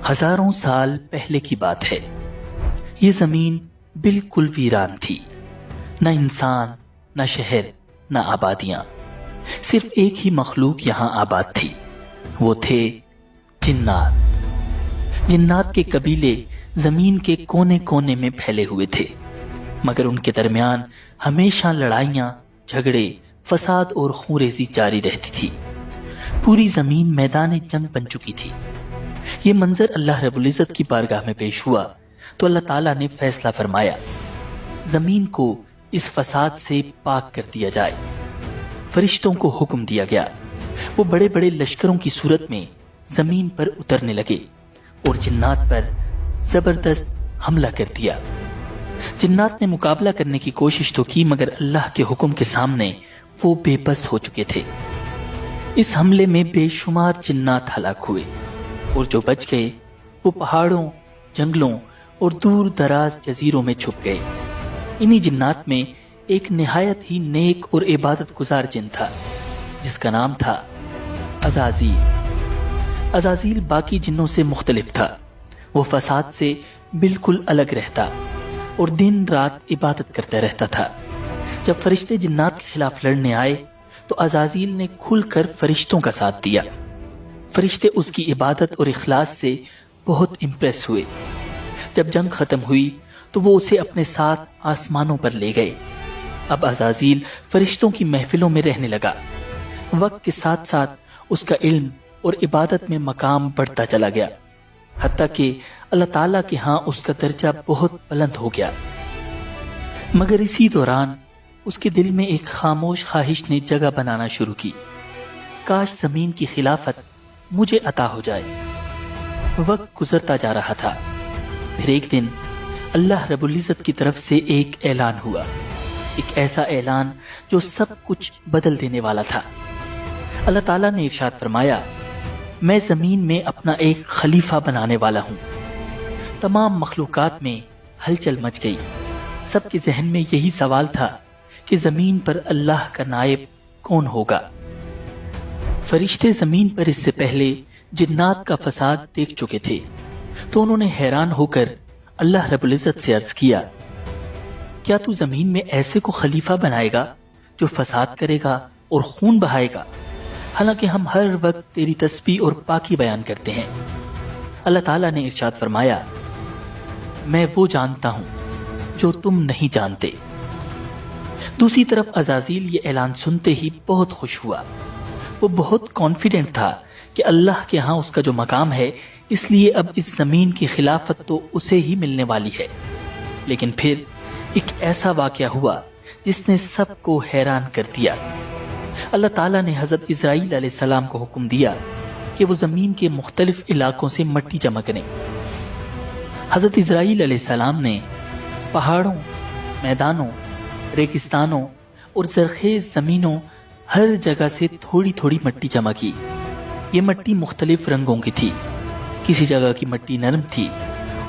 हजारों साल पहले की बात है। ये जमीन बिल्कुल वीरान थी। न इंसान, न शहर, न आबादियां। सिर्फ एक ही मखलूक यहां आबाद थी। वो थे जिन्नात। जिन्नात के कबीले जमीन के कोने कोने में फैले हुए थे, मगर उनके दरमियान हमेशा लड़ाइयां, झगड़े, फसाद और खूंरेजी जारी रहती थी। पूरी जमीन मैदान जंग बन चुकी थी। ये मंजर अल्लाह रब्बुल इज्जत की बारगाह में पेश हुआ तो अल्लाह ताला ने फैसला फरमाया, जमीन को इस फसाद से पाक कर दिया जाए। फरिश्तों को हुक्म दिया गया। वो बड़े बड़े लश्करों की सूरत में जमीन पर उतरने लगे और जिन्नात पर जबरदस्त हमला कर दिया। जिन्नात ने मुकाबला करने की कोशिश तो की, मगर अल्लाह के हुक्म के सामने वो बेबस हो चुके थे। इस हमले में बेशुमार जिन्नात हलाक हुए और जो बच गए वो पहाड़ों, जंगलों और दूर दराज जजीरों में छुप गए। इन्हीं जिन्नात में एक निहायत ही नेक और इबादत गुजार जिन था, जिसका नाम था अज़ाज़ील। अज़ाज़ील बाकी जिन्नों से मुख्तलिफ था। वो फसाद से बिल्कुल अलग रहता और दिन रात इबादत करता रहता था। जब फरिश्ते जिन्नात के खिलाफ लड़ने आए तो अज़ाज़ील ने खुलकर फरिश्तों का साथ दिया। फरिश्ते उसकी इबादत और इखलास से बहुत इम्प्रेस हुए। जब जंग खत्म हुई तो वो उसे अपने साथ आसमानों पर ले गए। अब अज़ाज़ील फरिश्तों की महफिलों में रहने लगा। वक्त के साथ साथ उसका इल्म और इबादत में मकाम बढ़ता चला गया, हत्ता कि अल्लाह ताला के यहाँ उसका दर्जा बहुत बुलंद हो गया। मगर इसी दौरान उसके दिल में एक खामोश ख्वाहिश ने जगह बनाना शुरू की। काश जमीन की खिलाफत मुझे अता हो जाए। वक्त गुजरता जा रहा था। फिर एक दिन अल्लाह रब्बुल इज्जत की तरफ से एक ऐलान हुआ, एक ऐसा ऐलान जो सब कुछ बदल देने वाला था। अल्लाह ताला ने इरशाद फरमाया, मैं जमीन में अपना एक खलीफा बनाने वाला हूँ। तमाम मखलूकात में हलचल मच गई। सबके जहन में यही सवाल था कि जमीन पर अल्लाह का नायब कौन होगा। फरिश्ते जमीन पर इससे पहले जिन्नात का फसाद देख चुके थे, तो उन्होंने हैरान होकर अल्लाह रब्बुल इज्जत से अर्ज किया, क्या तू जमीन में ऐसे को खलीफा बनाएगा जो फसाद करेगा और खून बहाएगा? हालांकि हम हर वक्त तेरी तस्बीह और पाकी बयान करते हैं। अल्लाह ताला ने इरशाद फरमाया, मैं वो जानता हूं जो तुम नहीं जानते। दूसरी तरफ अज़ाज़ील ये ऐलान सुनते ही बहुत खुश हुआ। वो बहुत कॉन्फिडेंट था कि अल्लाह के यहाँ उसका जो मकाम है, इसलिए अब इस जमीन की खिलाफत तो उसे ही मिलने वाली है। लेकिन फिर एक ऐसा वाकया हुआ जिसने सबको हैरान कर दिया। अल्लाह ताला ने हजरत इस्राईल अलैहिस्सलाम को हुक्म दिया कि वो जमीन के मुख्तलिफ इलाकों से मट्टी जमा करें। हजरत इस्राईल अलैहिस्सलाम ने पहाड़ों, मैदानों, रेगिस्तानों और जरखेज जमीनों हर जगह से थोड़ी थोड़ी मट्टी जमा की। ये मट्टी मुख्तलिफ रंगों की थी। किसी जगह की मट्टी नरम थी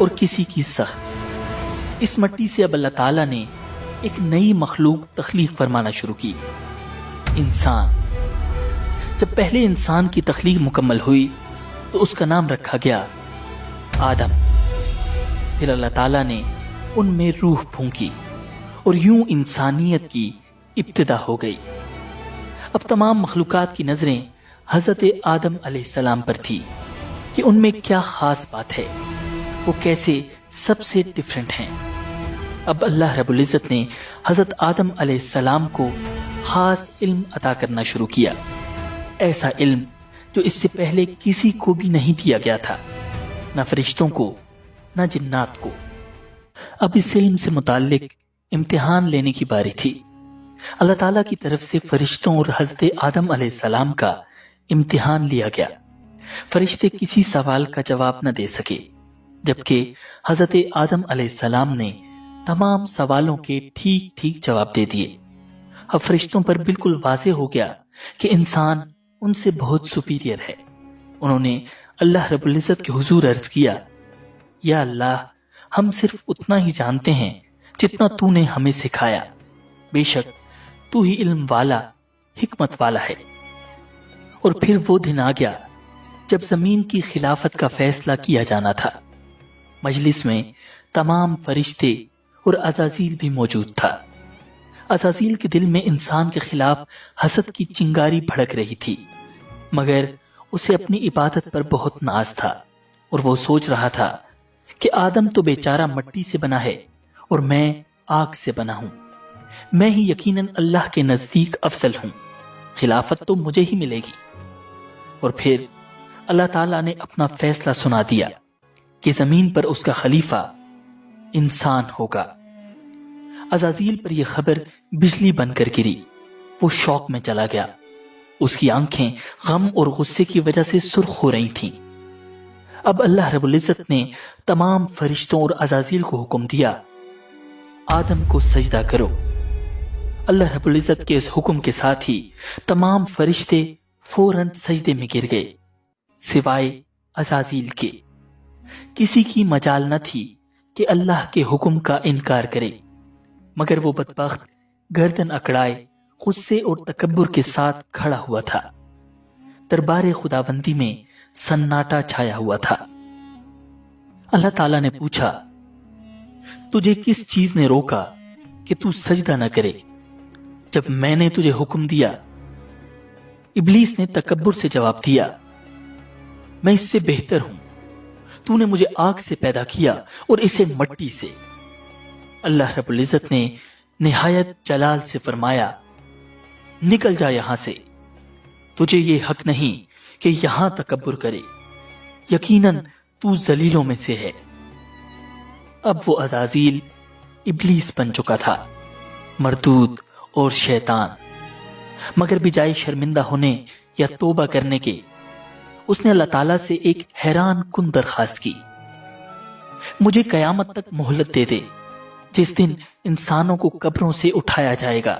और किसी की सख्त। इस मट्टी से अब अल्लाह ताला ने एक नई मखलूक तख्लीक फरमाना शुरू की, इंसान। जब पहले इंसान की तख्लीक मुकम्मल हुई तो उसका नाम रखा गया आदम। फिर अल्लाह ताला ने उनमें रूह फूंकी और यूं इंसानियत की इब्तिदा हो गई। अब तमाम मखलूकात की नजरें हजरत आदम अलैहिस्सलाम पर थी कि उनमें क्या खास बात है, वो कैसे सबसे डिफरेंट हैं। अब अल्लाह रब्बुल इज्जत ने हजरत आदम अलैहिस्सलाम को खास इल्म अता करना शुरू किया। ऐसा इल्म जो इससे पहले किसी को भी नहीं दिया गया था, न फरिश्तों को, न जिन्नात को। अब इस इल्म से मुताल्लिक इम्तिहान लेने की बारी थी। अल्लाह ताला की तरफ से फरिश्तों और हजरत आदम अलैहिस्सलाम का इम्तिहान लिया गया। फरिश्ते किसी सवाल का जवाब न दे सके, जबकि हजरत आदम अलैहिस्सलाम ने तमाम सवालों के ठीक ठीक जवाब दे दिए। अब फरिश्तों पर बिल्कुल वाज़ेह हो गया कि इंसान उनसे बहुत सुपीरियर है। उन्होंने अल्लाह रब्बुल इज्जत के हुजूर अर्ज किया, या अल्लाह, हम सिर्फ उतना ही जानते हैं जितना तूने हमें सिखाया। बेशक तू ही इल्म वाला, हिकमत वाला है। और फिर वो दिन आ गया جب زمین کی خلافت کا فیصلہ کیا جانا تھا۔ مجلس میں تمام فرشتے اور عزازیل بھی موجود تھا۔ عزازیل کے دل میں انسان کے خلاف حسد کی چنگاری بھڑک رہی تھی، مگر اسے اپنی عبادت پر بہت ناز تھا اور وہ سوچ رہا تھا کہ آدم تو بیچارہ مٹی سے بنا ہے اور میں آگ سے بنا ہوں، میں ہی یقیناً اللہ کے نزدیک افضل ہوں، خلافت تو مجھے ہی ملے گی۔ اور پھر اللہ تعالیٰ نے اپنا فیصلہ سنا دیا کہ زمین پر اس کا خلیفہ انسان ہوگا۔ عزازیل پر یہ خبر بجلی بن کر گری، وہ شوق میں چلا گیا، اس کی آنکھیں غم اور غصے کی وجہ سے سرخ ہو رہی تھیں۔ اب اللہ رب العزت نے تمام فرشتوں اور عزازیل کو حکم دیا، آدم کو سجدہ کرو۔ اللہ رب العزت کے اس حکم کے ساتھ ہی تمام فرشتے فوراً سجدے میں گر گئے، سوائے عزازیل کے۔ کسی کی مجال نہ تھی کہ اللہ کے حکم کا انکار کرے، مگر وہ بدبخت گردن اکڑائے غصے اور تکبر کے ساتھ کھڑا ہوا تھا۔ دربار خداوندی میں سناٹا چھایا ہوا تھا۔ اللہ تعالیٰ نے پوچھا، تجھے کس چیز نے روکا کہ تو سجدہ نہ کرے جب میں نے تجھے حکم دیا؟ ابلیس نے تکبر سے جواب دیا، میں اس سے بہتر ہوں، تو نے مجھے آگ سے پیدا کیا اور اسے مٹی سے۔ اللہ رب العزت نے نہایت جلال سے فرمایا، نکل جا یہاں سے، تجھے یہ حق نہیں کہ یہاں تکبر کرے، یقیناً تو ذلیلوں میں سے ہے۔ اب وہ عزازیل ابلیس بن چکا تھا، مردود اور شیطان، مگر بجائے شرمندہ ہونے یا توبہ کرنے کے، اس نے اللہ تعالیٰ سے ایک حیران کن درخواست کی، مجھے قیامت تک مہلت دے دے، جس دن انسانوں کو قبروں سے اٹھایا جائے گا۔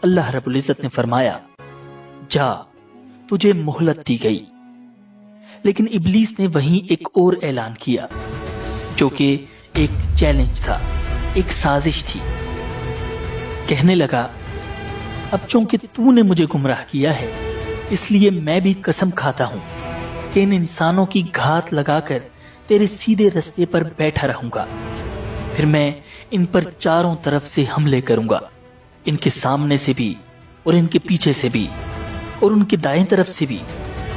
اللہ رب العزت نے فرمایا، جا، تجھے مہلت دی گئی۔ لیکن ابلیس نے وہیں ایک اور اعلان کیا، جو کہ ایک چیلنج تھا، ایک سازش تھی۔ کہنے لگا، اب چونکہ تو نے مجھے گمراہ کیا ہے، اس لیے میں بھی قسم کھاتا ہوں کہ ان انسانوں کی گھات لگا کر تیرے سیدھے رستے پر بیٹھا رہوں گا، پھر میں ان پر چاروں طرف سے حملے کروں گا، ان کے سامنے سے بھی اور ان کے پیچھے سے بھی اور ان کے دائیں طرف سے بھی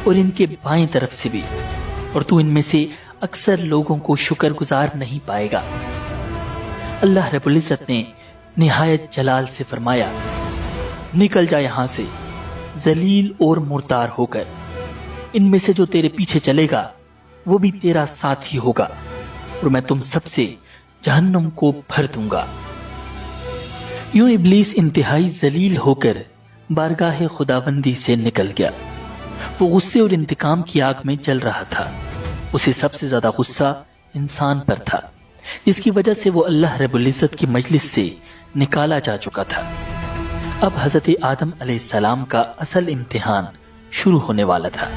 اور ان کے بائیں طرف سے بھی، اور تو ان میں سے اکثر لوگوں کو شکر گزار نہیں پائے گا۔ اللہ رب العزت نے نہایت جلال سے فرمایا، نکل جا یہاں سے ذلیل اور مردار ہو کر، ان میں سے جو تیرے پیچھے چلے گا وہ بھی تیرا ساتھی ہوگا، اور میں تم سب سے جہنم کو بھر دوں گا۔ یوں ابلیس انتہائی ذلیل ہو کر بارگاہ خداوندی سے نکل گیا۔ وہ غصے اور انتقام کی آگ میں جل رہا تھا۔ اسے سب سے زیادہ غصہ انسان پر تھا، جس کی وجہ سے وہ اللہ رب العزت کی مجلس سے نکالا جا چکا تھا۔ اب حضرت آدم علیہ السلام کا اصل امتحان شروع ہونے والا تھا۔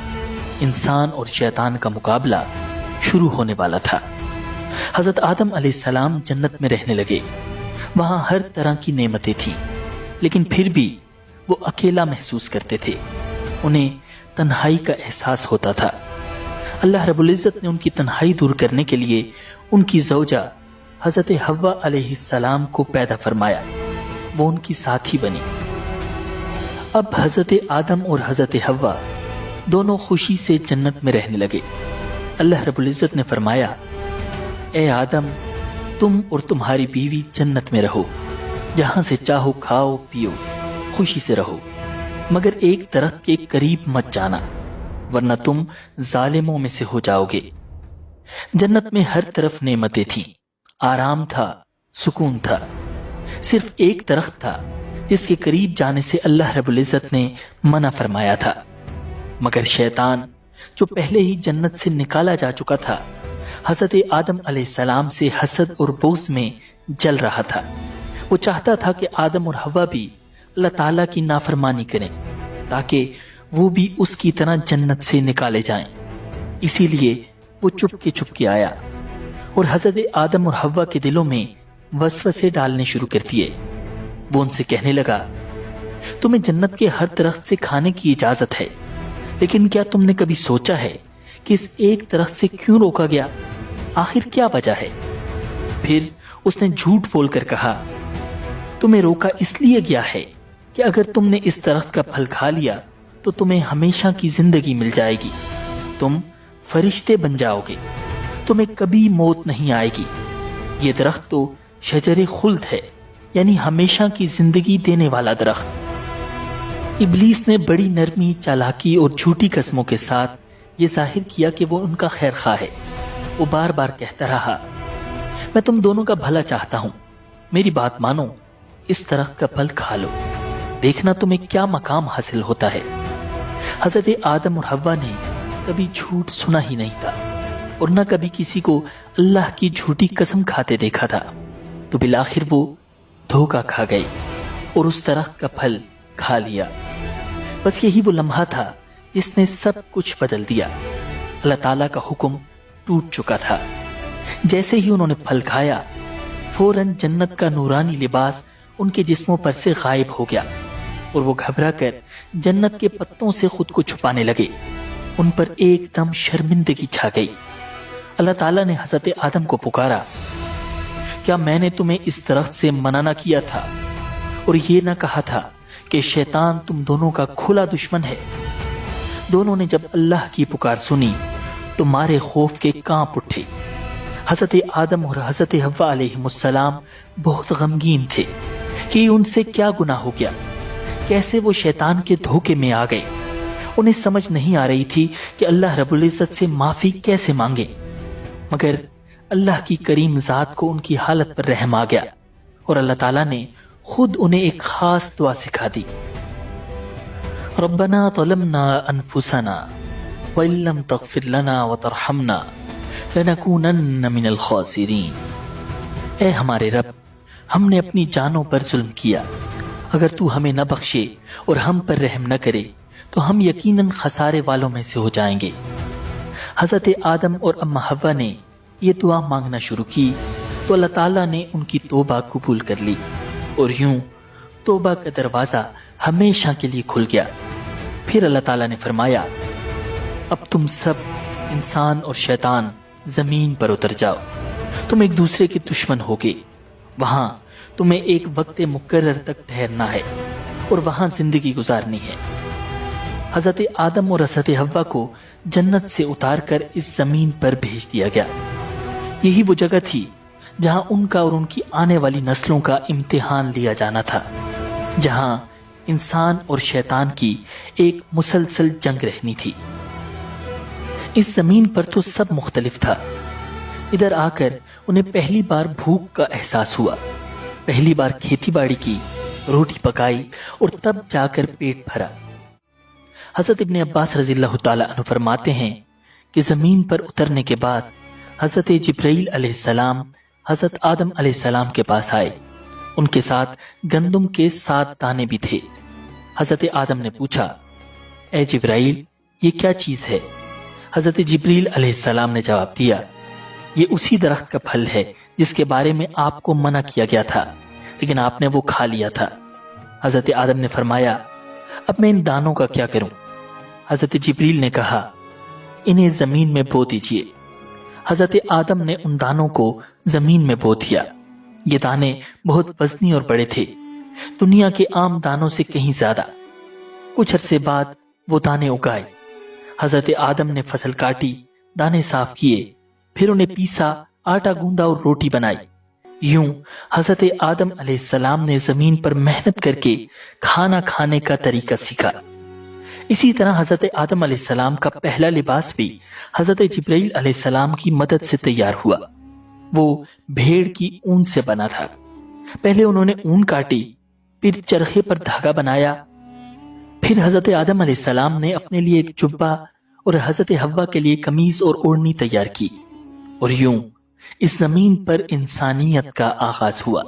انسان اور شیطان کا مقابلہ شروع ہونے والا تھا۔ حضرت آدم علیہ السلام جنت میں رہنے لگے، وہاں ہر طرح کی نعمتیں تھیں، لیکن پھر بھی وہ اکیلا محسوس کرتے تھے، انہیں تنہائی کا احساس ہوتا تھا۔ اللہ رب العزت نے ان کی تنہائی دور کرنے کے لیے ان کی زوجہ حضرت حوا علیہ السلام کو پیدا فرمایا، وہ ان کی ساتھی بنی۔ اب حضرت آدم اور حضرت حوا دونوں خوشی سے جنت میں رہنے لگے۔ اللہ رب العزت نے فرمایا، اے آدم، تم اور تمہاری بیوی جنت میں رہو، جہاں سے چاہو کھاؤ پیو، خوشی سے رہو، مگر ایک درخت کے قریب مت جانا، ورنہ تم ظالموں میں سے ہو جاؤ گے۔ جنت میں ہر طرف نعمتیں تھیں، آرام تھا، سکون تھا، صرف ایک درخت تھا جس کے قریب جانے سے اللہ رب العزت نے منع فرمایا تھا، مگر شیطان جو پہلے ہی جنت سے نکالا جا چکا تھا، حضرت آدم علیہ السلام سے حسد اور بغض میں جل رہا تھا۔ وہ چاہتا تھا کہ آدم اور حوا بھی اللہ تعالیٰ کی نافرمانی کریں تاکہ وہ بھی اس کی طرح جنت سے نکالے جائیں۔ اسی لیے وہ چپ کے آیا اور حضرت آدم اور حوا کے دلوں میں وسوسے ڈالنے شروع کر دیے۔ وہ ان سے کہنے لگا، تمہیں جنت کے ہر درخت سے کھانے کی اجازت ہے، लेकिन क्या तुमने कभी सोचा है कि इस एक दरख्त से क्यों रोका गया? आखिर क्या वजह है? फिर उसने झूठ बोलकर कहा, तुम्हें रोका इसलिए गया है कि अगर तुमने इस दरख्त का फल खा लिया तो तुम्हें हमेशा की जिंदगी मिल जाएगी, तुम फरिश्ते बन जाओगे, तुम्हें कभी मौत नहीं आएगी। ये दरख्त तो शजरे खुल्द है, यानी हमेशा की जिंदगी देने वाला दरख्त। इब्लीस ने बड़ी नरमी, चालाकी और झूठी कस्मों के साथ ये जाहिर किया कि वो उनका खैर खा है। वो बार बार कहता रहा, मैं तुम दोनों का भला चाहता हूं, मेरी बात मानो, इस दरख्त का फल खा लो, देखना तुम्हें क्या मकाम हासिल होता है। हजरत आदम और हव्वा ने कभी झूठ सुना ही नहीं था और न कभी किसी को अल्लाह की झूठी कसम खाते देखा था, तो बिलाखिर वो धोखा खा गए और उस दरख्त का फल खा लिया। बस यही वो लम्हा था जिसने सब कुछ बदल दिया। अल्लाह ताला का हुक्म टूट चुका था। जैसे ही उन्होंने फल खाया, फौरन जन्नत का नूरानी लिबास उनके जिस्मों पर से गायब हो गया और वो घबरा कर जन्नत के पत्तों से खुद को छुपाने लगे। उन पर एकदम शर्मिंदगी छा गई। अल्लाह ताला ने हजरत आदम को पुकारा, क्या मैंने तुम्हें इस दरख्त से मना न किया था और ये न कहा था कि शैतान तुम दोनों का खुला दुश्मन है? दोनों ने जब अल्लाह की पुकार सुनी तो मारे खौफ के कांप उठे। हजरत आदम और हजरत हव्वा अलैहिमुस्सलाम बहुत गमगीन थे कि उनसे क्या गुनाह हो गया, कैसे वो शैतान के धोखे में आ गए। उन्हें समझ नहीं आ रही थी कि अल्लाह रब्बुल इज्जत से माफी कैसे मांगे, मगर अल्लाह की करीम जात को उनकी हालत पर रहम आ गया और अल्लाह ताला ने खुद उन्हें एक खास दुआ सिखा दी। रब्बना ज़लमना अनफुसना व इल्लम तग़फिर लना व तरहमना लनकूनन्न मिनल खासिरीन। ऐ हमारे रब, हमने अपनी जानों पर जुल्म किया, अगर तू हमें न बख्शे और हम पर रहम न करे तो हम यकीनन खसारे वालों में से हो जाएंगे। हजरत आदम और अम्मा हव्वा ने ये दुआ मांगना शुरू की तो अल्लाह ताला ने उनकी तौबा कबूल कर ली और यूं तौबा का दरवाजा हमेशा के लिए खुल गया। फिर अल्लाह ताला ने फरमाया, अब तुम सब इंसान और शैतान जमीन पर उतर जाओ, तुम एक दूसरे के दुश्मन होगे, वहां तुम्हें एक वक्त मुकर्रर तक ठहरना है और वहां जिंदगी गुजारनी है। हजरत आदम और हजरत हव्वा को जन्नत से उतारकर इस जमीन पर भेज दिया गया। यही वो जगह थी जहां उनका और उनकी आने वाली नस्लों का इम्तिहान लिया जाना था, जहां इंसान और शैतान की एक मुसलसल जंग रहनी थी। इस जमीन पर तो सब मुख्तलिफ था। इधर आकर उन्हें पहली बार भूख का एहसास हुआ, पहली बार खेती बाड़ी की, रोटी पकाई और तब जाकर पेट भरा। हजरत इब्ने अब्बास रज़ियल्लाहु ताला अन्हु फरमाते हैं कि जमीन पर उतरने के बाद हजरत जिब्राइल अलैहिस्सलाम हजरत आदम अलैहिस्सलाम के पास आए। उनके साथ गंदम के 7 दाने भी थे। हजरत आदम ने पूछा, ए जिब्राइल, ये क्या चीज है? हजरत जिब्रील अलैहिस्सलाम ने जवाब दिया, ये उसी दरख्त का फल है जिसके बारे में आपको मना किया गया था, लेकिन आपने वो खा लिया था। हजरत आदम ने फरमाया, अब मैं इन दानों का क्या करूं? हजरत जिब्रील ने कहा, इन्हें जमीन में बो दीजिए। हजरत आदम ने उन दानों को जमीन में बो दिया। ये दाने बहुत वजनी और बड़े थे, दुनिया के आम दानों से कहीं ज्यादा। कुछ अरसे बाद वो दाने उगाए। हजरत आदम ने फसल काटी, दाने साफ किए, फिर उन्हें पीसा, आटा गूंदा और रोटी बनाई। यूं हजरत आदम अलैहिस्सलाम ने जमीन पर मेहनत करके खाना खाने का तरीका सीखा। इसी तरह हजरत आदम अलैहिस्सलाम का पहला लिबास भी हजरत जिब्राइल अलैहिस्सलाम की मदद से तैयार हुआ। वो भेड़ की ऊन से बना था। पहले उन्होंने ऊन काटी, फिर चरखे पर धागा बनाया, फिर हजरत आदम अलैहिस्सलाम ने अपने लिए एक जुब्बा और हजरत हव्वा के लिए कमीज और ओढ़नी तैयार की, और यूं इस जमीन पर इंसानियत का आगाज हुआ।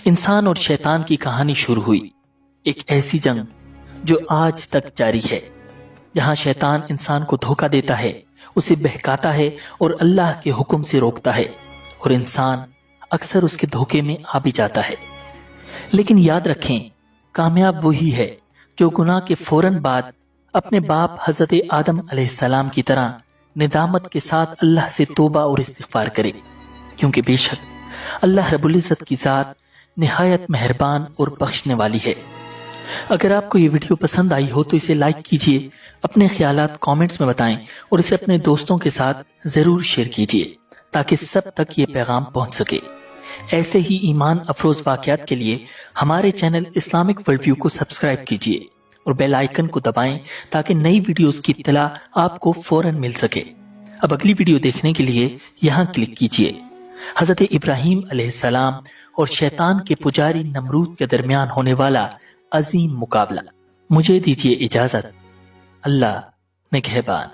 इंसान और शैतान की कहानी शुरू हुई, एक ऐसी जंग जो आज तक जारी है, जहां शैतान इंसान को धोखा देता है, उसे बहकाता है और अल्लाह के हुक्म से रोकता है, और इंसान अक्सर उसके धोखे में आ भी जाता है। लेकिन याद रखें, कामयाब वही है जो गुनाह के फौरन बाद अपने बाप हजरत आदम अलैहिस्सलाम की तरह निदामत के साथ अल्लाह से तौबा और इस्तिगफार करे, क्योंकि बेशक अल्लाह रब्बुल इज्जत की जात निहायत मेहरबान और बख्शने वाली है। अगर आपको ये वीडियो पसंद आई हो तो इसे लाइक कीजिए, अपने ख्यालात कमेंट्स में बताएं और इसे अपने दोस्तों के साथ जरूर शेयर कीजिए ताकि सब तक ये पैगाम पहुंच सके। ऐसे ही ईमान अफरोज वाक़यात के लिए हमारे चैनल इस्लामिक वर्ल्ड व्यू को सब्सक्राइब कीजिए और बेल आइकन को दबाएं ताकि नई वीडियोस की इत्तला आपको फौरन मिल सके। अब अगली वीडियो देखने के लिए यहाँ क्लिक कीजिए। हजरत इब्राहीम अलैहिस्सलाम और शैतान के पुजारी नमरूद के दरमियान होने वाला अजीम मुकाबला। मुझे दीजिए इजाजत। अल्लाह निगहबान।